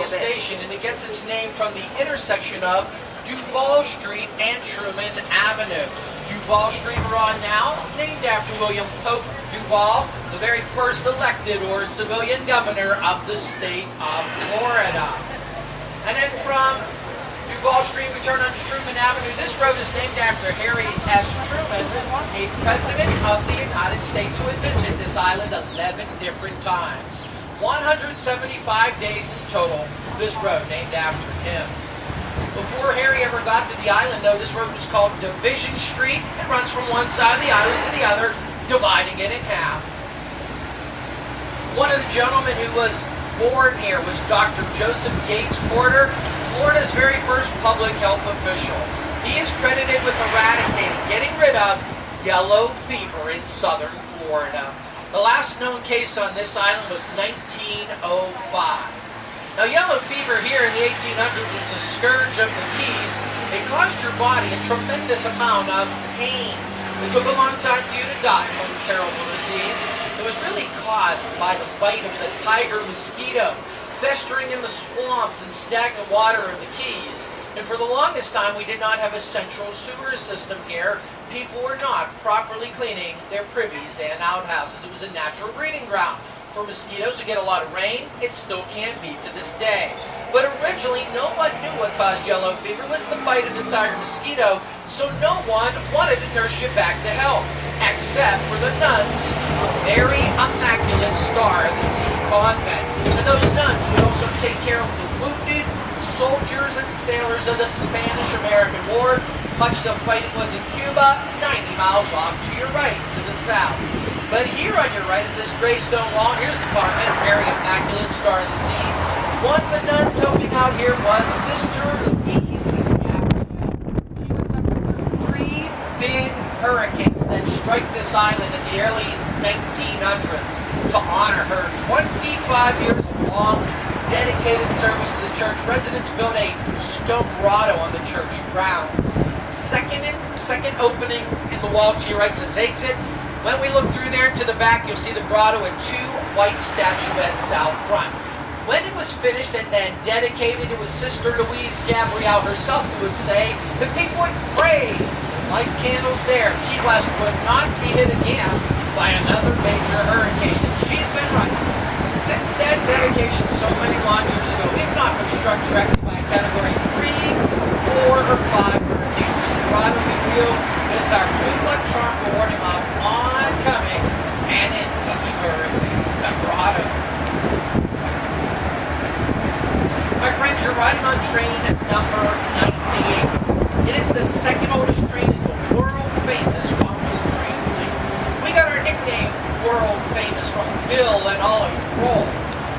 Duval Station, and it gets its name from the intersection of Duval Street and Truman Avenue. Duval Street we're on now, named after William Pope Duval, the very first elected or civilian governor of the state of Florida. And then from Duval Street we turn onto Truman Avenue. This road is named after Harry S. Truman, a president of the United States who had visited this island 11 different times. 175 days in total, this road named after him. Before Harry ever got to the island, though, this road was called Division Street. It runs from one side of the island to the other, dividing it in half. One of the gentlemen who was born here was Dr. Joseph Gates Porter, Florida's very first public health official. He is credited with eradicating, getting rid of yellow fever in southern Florida. The last known case on this island was 1905. Now, yellow fever here in the 1800s was the scourge of the Keys. It caused your body a tremendous amount of pain. It took a long time for you to die from the terrible disease. It was really caused by the bite of the tiger mosquito, festering in the swamps and stagnant water of the Keys. And for the longest time, we did not have a central sewer system here. People were not properly cleaning their privies and outhouses. It was a natural breeding ground for mosquitoes who get a lot of rain. It still can be to this day. But originally, no one knew what caused yellow fever was the bite of the tiger mosquito, so no one wanted to nurse you back to health, except for the nuns, a very immaculate star of the Sea Convent. And those nuns would also take care of the wounded soldiers and sailors of the Spanish-American War. Much of the fighting was in Cuba, 90 miles off to your right, to the south. But here on your right is this gray stone wall. Here's the convent, very immaculate star of the sea. One of the nuns helping out here was Sister Louise. She was suffered 3 big hurricanes that struck this island in the early 1900s. To honor her 25 years of long, dedicated service to the church, residents built a stone grotto on the church grounds. Second opening in the wall to your right says exit. When we look through there to the back, you'll see the grotto and 2 white statuettes out front. When it was finished and then dedicated, it was Sister Louise Gabrielle herself who would say that people would pray, light candles there. Key West would not be hit again by another major hurricane. And she's been right. Since that dedication so many long years ago, we've not been struck directly by a category 3, 4, or 5 hurricanes. The grotto we feel is our good luck charm for warning off oncoming and incoming hurricanes. The grotto. My friends, you're riding on train number 98. It is the second oldest train in the world famous Guangzhou train fleet. We got our nickname world famous from Bill and Olive Roll.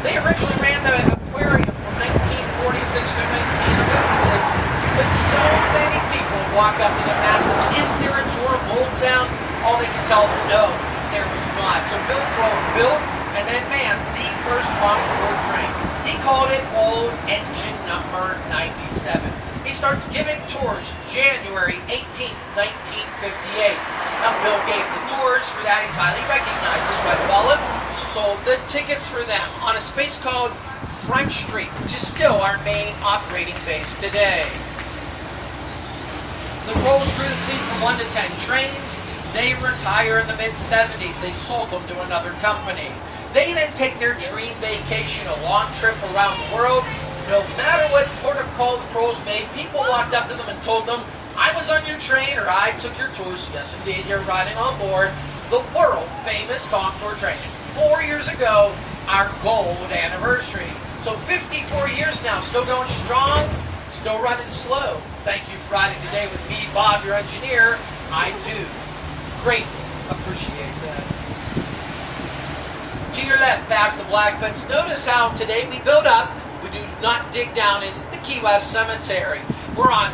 They originally ran the aquarium from 1946 to 1956, but so many people walk up to the massive, is there a tour of Old Town? All they can tell them, no, there was not. So Bill Crow built and then mans the first on-board train. He called it Old Engine number 97. He starts giving tours January 18th, 1958. Now Bill gave the tours. For that he's highly recognized. His wife Olive sold the tickets for them on a space called French Street, which is still our main operating base today. The rolls through the fleet from 1 to 10 trains. They retire in the mid-70s. They sold them to another company. They then take their dream vacation, a long trip around the world. No matter what port of call the Crows made, people walked up to them and told them, I was on your train or I took your tours. Yes, indeed, you're riding on board the world-famous Concorde train. 4 years ago, our gold anniversary. So 54 years now, still going strong, still running slow. Thank you for riding today with me, Bob, your engineer. I do greatly appreciate that. To your left, past the black fence, notice how today we build up. We do not dig down in the Key West Cemetery. We're on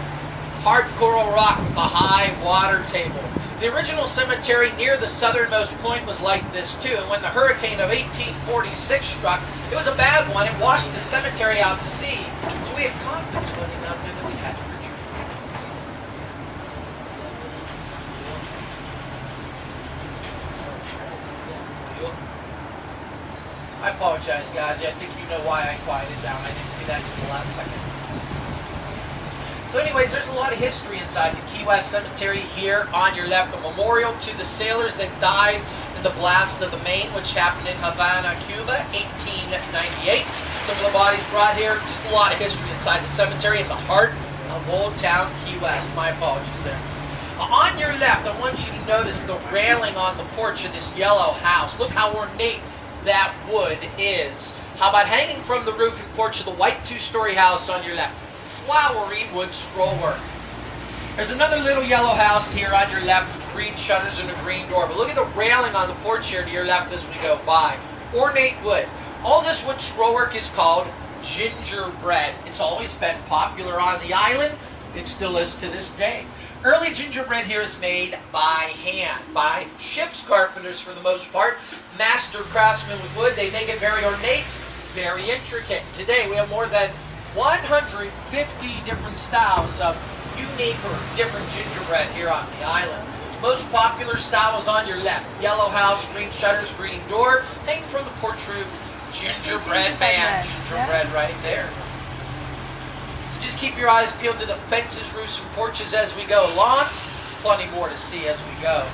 hard coral rock with a high water table. The original cemetery near the southernmost point was like this too, and when the hurricane of 1846 struck, it was a bad one. It washed the cemetery out to sea. So we have confidence floating out there that we had to retrieve. I apologize, guys. I think you know why I quieted down. I didn't see that until the last second. So anyways, there's a lot of history inside the Key West Cemetery here on your left. A memorial to the sailors that died in the blast of the Maine, which happened in Havana, Cuba, 1898. Some of the bodies brought here. Just a lot of history inside the cemetery in the heart of Old Town Key West. My apologies there. On your left, I want you to notice the railing on the porch of this yellow house. Look how ornate that wood is. How about hanging from the roof and porch of the white two-story house on your left? Flowery wood scrollwork. There's another little yellow house here on your left with green shutters and a green door. But look at the railing on the porch here to your left as we go by. Ornate wood. All this wood scrollwork is called gingerbread. It's always been popular on the island. It still is to this day. Early gingerbread here is made by hand, by ship's carpenters for the most part. Master craftsmen with wood. They make it very ornate, very intricate. Today we have more than 150 different styles of unique or different gingerbread here on the island. Most popular style is on your left. Yellow house, green shutters, green door. Hanging from the porch roof, gingerbread man. Gingerbread right there. So just keep your eyes peeled to the fences, roofs, and porches as we go along. Plenty more to see as we go.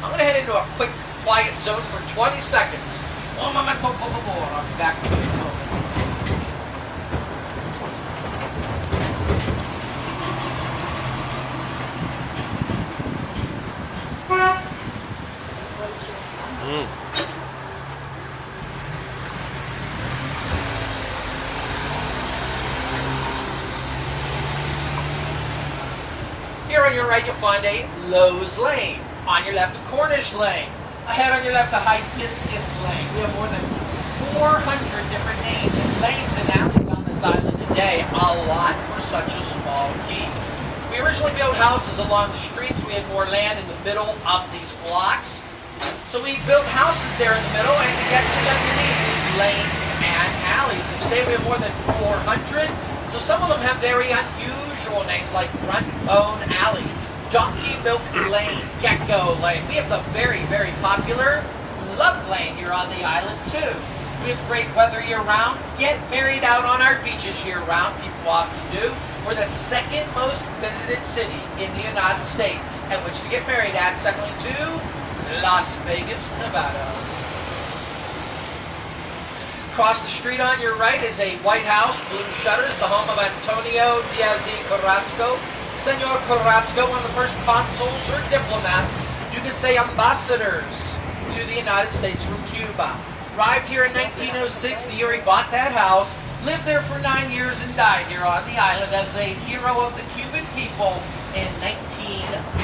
I'm going to head into a quick quiet zone for 20 seconds. Un momento, por favor. I'll be back in a moment. Here on your right, you'll find a Lowe's Lane. On your left, a Cornish Lane. Ahead on your left, a Hibiscus Lane. We have more than 400 different names and lanes and alleys on this island today. A lot for such a small key. We originally built houses along the streets. We had more land in the middle of these blocks. So we built houses there in the middle and to get to underneath these lanes and alleys. And today we have more than 400. So some of them have very unusual names like Front Bone Alley, Donkey Milk Lane, Gecko Lane. We have the very, very popular Love Lane here on the island too. We have great weather year-round. Get married out on our beaches year-round. People often do. We're the second most visited city in the United States at which to get married at, secondly to Las Vegas, Nevada. Across the street on your right is a White House, blue shutters, the home of Antonio Diaz y Carrasco. Senor Carrasco, one of the first consuls or diplomats, you could say ambassadors to the United States from Cuba. Arrived here in 1906, the year he bought that house, lived there for 9 years and died here on the island as a hero of the Cuban people in 1915.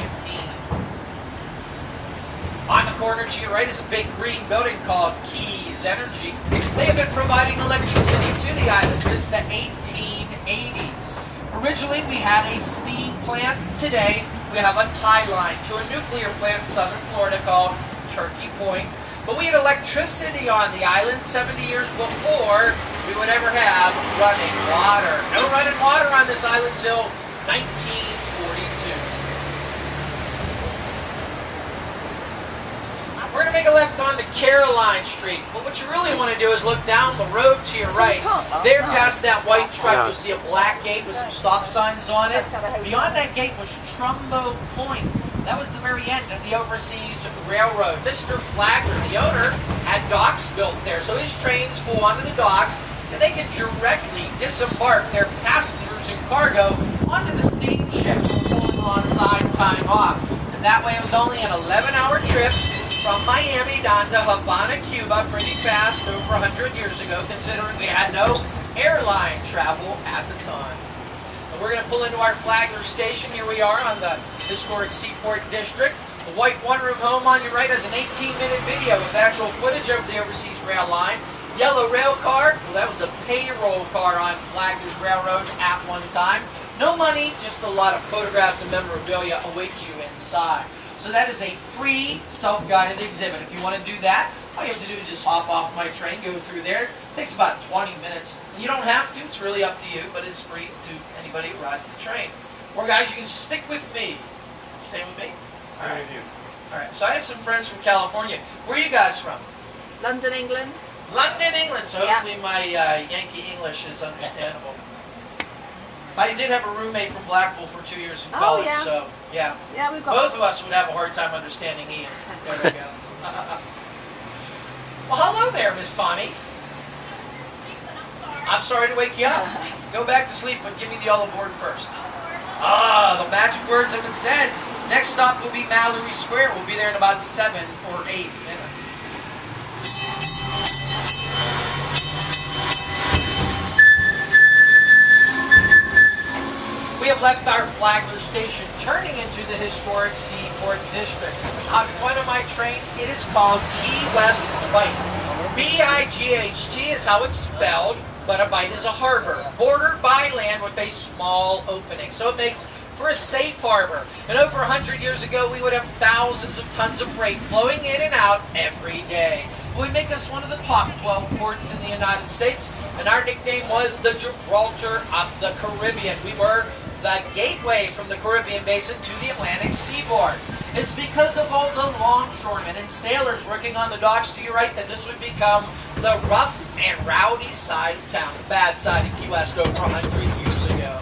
On the corner to your right is a big green building called Keys Energy. They have been providing electricity to the island since the 1880s. Originally, we had a steam plant. Today, we have a tie line to a nuclear plant in southern Florida called Turkey Point. But we had electricity on the island 70 years before we would ever have running water. No running water on this island until 1942. We're going to make a left onto Caroline Street. But what you really want to do is look down the road to your right. There past that white truck, you'll see a black gate with some stop signs on it. Beyond that gate was Trumbo Point. That was the very end of the Overseas Railroad. Mr. Flagler, the owner, had docks built there. So his trains pull onto the docks, and they can directly disembark their passengers and cargo onto the steamships pulling alongside, tying off. And that way it was only an 11-hour trip from Miami down to Havana, Cuba, pretty fast, over 100 years ago, considering we had no airline travel at the time. And we're going to pull into our Flagler station. Here we are on the historic Seaport District. The white one-room home on your right has an 18-minute video with actual footage of the Overseas Rail line. Yellow rail car, well, that was a payroll car on Flagler's Railroad at one time. No money, just a lot of photographs and memorabilia await you inside. So that is a free self-guided exhibit. If you want to do that, all you have to do is just hop off my train, go through there. It takes about 20 minutes. You don't have to, it's really up to you, but it's free to anybody who rides the train. Or guys, you can stick with me. Stay with me? All right. All right, so I had some friends from California. Where are you guys from? London, England. London, England. So Yeah. hopefully my Yankee English is understandable. I did have a roommate from Blackpool for 2 years in Oh, college, yeah. so yeah. Yeah, we've got Both of us would have a hard time understanding Ian. There we go. Well, hello there, Miss Bonnie. I'm sorry to wake you up. Go back to sleep, but give me the yellow board first. Ah, the magic words have been said. Next stop will be Mallory Square. We'll be there in about 7 or 8 minutes. We have left our Flagler station, turning into the historic Seaport District. Out front of my train, it is called Key West Bight. B-I-G-H-T is how it's spelled, but a bight is a harbor, bordered by land with a small opening. So it makes for a safe harbor. And over 100 years ago, we would have thousands of tons of freight flowing in and out every day. It would make us one of the top 12 ports in the United States, and our nickname was the Gibraltar of the Caribbean. We were the gateway from the Caribbean basin to the Atlantic seaboard. It's because of all the longshoremen and sailors working on the docks to your right that this would become the rough and rowdy side of town, the bad side of Key West over 100 years ago.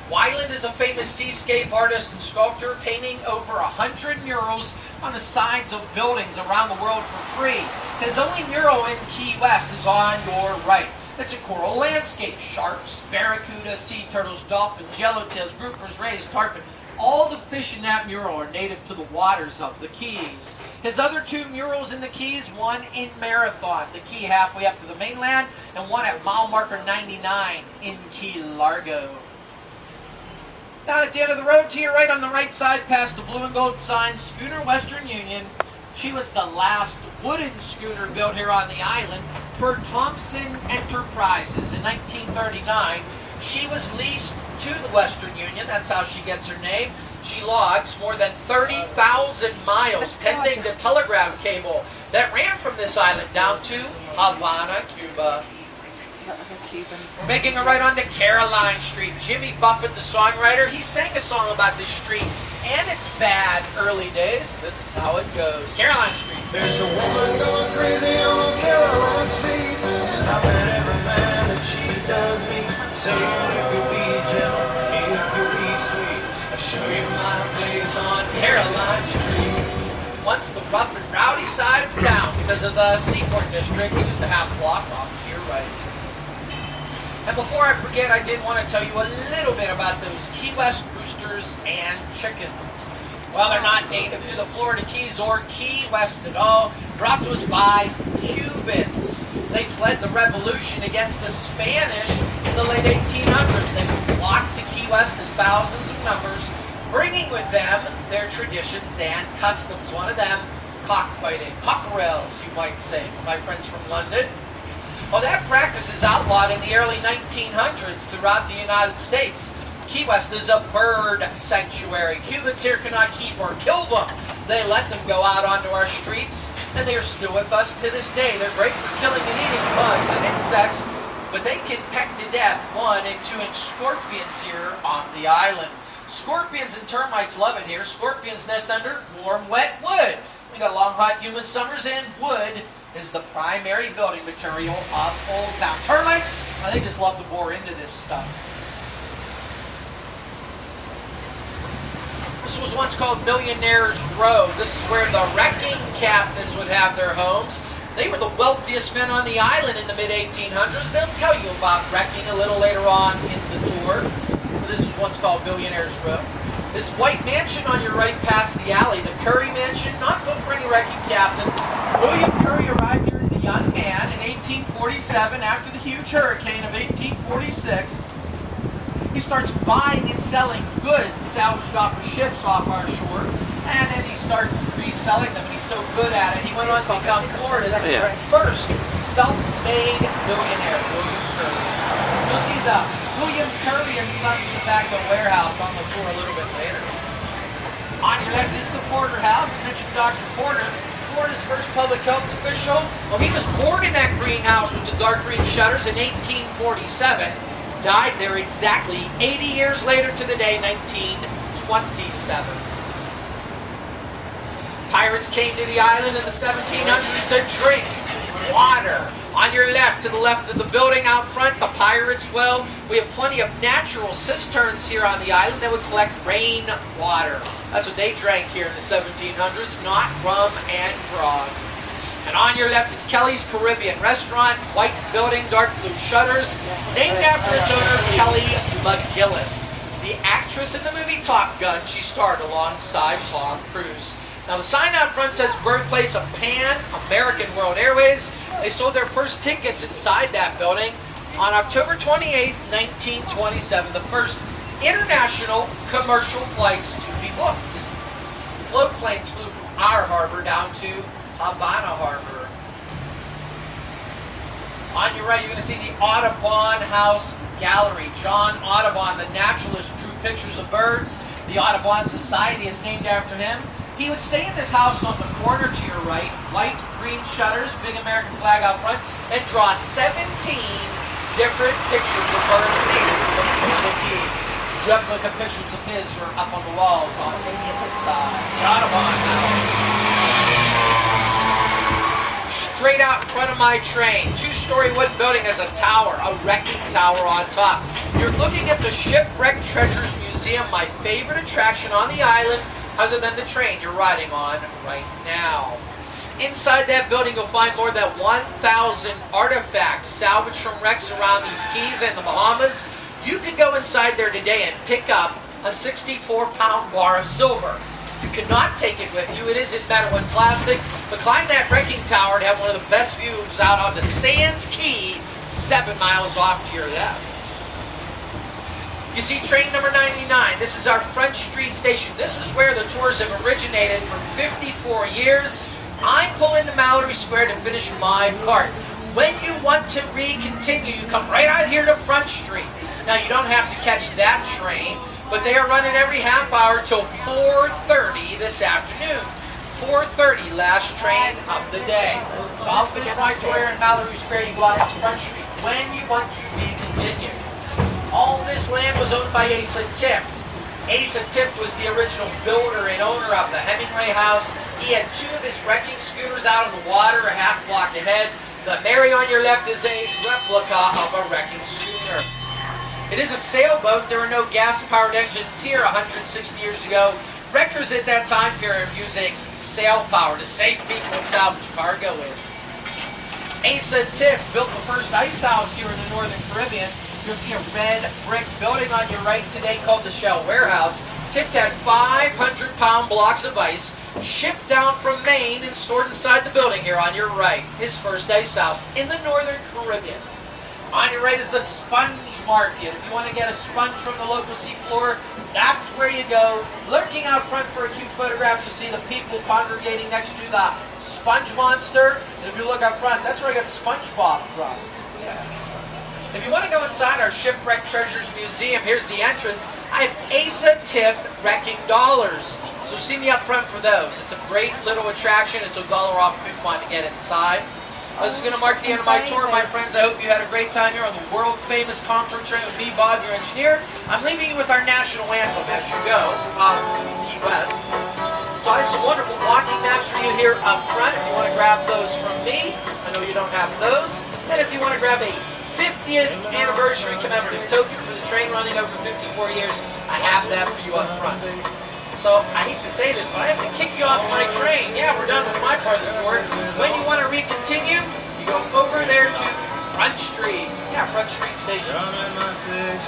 Weiland is a famous seascape artist and sculptor, painting over 100 murals on the sides of buildings around the world for free. His only mural in Key West is on your right. It's a coral landscape. Sharks, barracuda, sea turtles, dolphins, yellowtails, groupers, rays, tarpon. All the fish in that mural are native to the waters of the Keys. His other 2 murals in the Keys, one in Marathon, the key halfway up to the mainland, and one at mile marker 99 in Key Largo. Down at the end of the road to your right on the right side, past the blue and gold sign, Schooner Western Union. She was the last wooden schooner built here on the island for Thompson Enterprises in 1939. She was leased to the Western Union. That's how she gets her name. She logs more than 30,000 miles, tending the telegraph cable that ran from this island down to Havana, Cuba. We're making a right onto Caroline Street. Jimmy Buffett, the songwriter, he sang a song about this street and its bad early days. This is how it goes. Caroline Street. There's a woman going crazy on Caroline Street, and I bet every man that she does meet, saying if you be gentle, if you be sweet, I'll show you my place on Caroline Street. Once the rough and rowdy side of town, because of the Seaport District, just a half block off to your right. And before I forget, I did want to tell you a little bit about those Key West roosters and chickens. Well, they're not native to the Florida Keys or Key West at all. Brought to us by Cubans. They fled the revolution against the Spanish in the late 1800s. They flocked to Key West in thousands of numbers, bringing with them their traditions and customs. One of them, cockfighting. Cockerels, you might say, for my friends from London. Well, that practice is outlawed in the early 1900s throughout the United States. Key West is a bird sanctuary. Cubans here cannot keep or kill them. They let them go out onto our streets, and they are still with us to this day. They're great for killing and eating bugs and insects, but they can peck to death 1- and 2-inch scorpions here on the island. Scorpions and termites love it here. Scorpions nest under warm, wet wood. We got long, hot, humid summers, and wood is the primary building material of Old Town. Termites, they just love to bore into this stuff. This was once called Millionaire's Row. This is where the wrecking captains would have their homes. They were the wealthiest men on the island in the mid-1800s. They'll tell you about wrecking a little later on in the tour. This was once called Millionaire's Row. This white mansion on your right past the alley, the Curry Mansion, not built for any wrecking captain. William Curry arrived here as a young man in 1847 after the huge hurricane of 1846. He starts buying and selling goods salvaged off of ships off our shore, and then he starts reselling them. He's so good at it, he went on to become Florida's first self-made millionaire, William Curry. You'll see the William Curry and Sons Tobacco Warehouse on the tour a little bit later. On your left is the Porter House. I mentioned Dr. Porter, Florida's first public health official. Well, he was born in that greenhouse with the dark green shutters in 1847. Died there exactly 80 years later to the day, 1927. Pirates came to the island in the 1700s to drink water. On your left, to the left of the building out front, the Pirates Well. We have plenty of natural cisterns here on the island that would collect rain water. That's what they drank here in the 1700s, not rum and grog. And on your left is Kelly's Caribbean Restaurant, white building, dark blue shutters, named after its owner, Kelly McGillis. The actress in the movie Top Gun, she starred alongside Tom Cruise. Now the sign out front says birthplace of Pan American World Airways. They sold their first tickets inside that building on October 28, 1927, the first international commercial flights to be booked. Float planes flew from our harbor down to Havana Harbor. On your right, you're going to see the Audubon House Gallery. John Audubon, the naturalist, drew pictures of birds. The Audubon Society is named after him. He would stay in this house on the corner to your right, white, green shutters, big American flag out front, and draw 17 different pictures of birds native to the tropical keys. Replica pictures of his are up on the walls on the inside. The Audubon House. Straight out in front of my train, two-story wooden building has a tower, a wrecking tower on top. You're looking at the Shipwreck Treasures Museum, my favorite attraction on the island, other than the train you're riding on right now. Inside that building, you'll find more than 1,000 artifacts salvaged from wrecks around these keys and the Bahamas. You could go inside there today and pick up a 64-pound bar of silver. You cannot take it with you. It is in metal and plastic. But climb that wrecking tower to have one of the best views out onto Sands Key, 7 miles off to your left. You see train number 99. This is our Front Street station. This is where the tours have originated for 54 years. I'm pulling to Mallory Square to finish my part. When you want to re-continue, you come right out here to Front Street. Now, you don't have to catch that train, but they are running every half hour till 4:30 this afternoon. 4:30, last train of the day. So I'll finish my tour here in Mallory Square. You go out to Front Street when you want to re-continue. All this land was owned by Asa Tift. Asa Tift was the original builder and owner of the Hemingway House. He had 2 of his wrecking schooners out on the water a half block ahead. The Mary on your left is a replica of a wrecking schooner. It is a sailboat. There were no gas-powered engines here 160 years ago. Wreckers at that time period were using sail power to save people and salvage cargo in. Asa Tift built the first ice house here in the Northern Caribbean. You'll see a red brick building on your right today called the Shell Warehouse. Tift had 500-pound blocks of ice shipped down from Maine and stored inside the building here on your right. His first ice house in the Northern Caribbean. On your right is the Sponge Market. If you want to get a sponge from the local seafloor, that's where you go. Lurking out front for a cute photograph, you see the people congregating next to the Sponge Monster. And if you look up front, that's where I got SpongeBob from. Yeah. If you want to go inside our Shipwreck Treasures Museum, here's the entrance. I have Asa Tift wrecking dollars. So see me up front for those. It's a great little attraction. It's $1 off coupon to get inside. This is going to mark the end of my tour, my friends. I hope you had a great time here on the world-famous Contour train with me, Bob, your engineer. I'm leaving you with our national anthem as you go from Key West. So I have some wonderful walking maps for you here up front if you want to grab those from me. I know you don't have those. And if you want to grab a 50th anniversary commemorative token for the train running over 54 years, I have that for you up front. So, I hate to say this, but I have to kick you off my train. Yeah, we're done with my part of the tour. When you want to re-continue, you go over there to Front Street. Yeah, Front Street Station.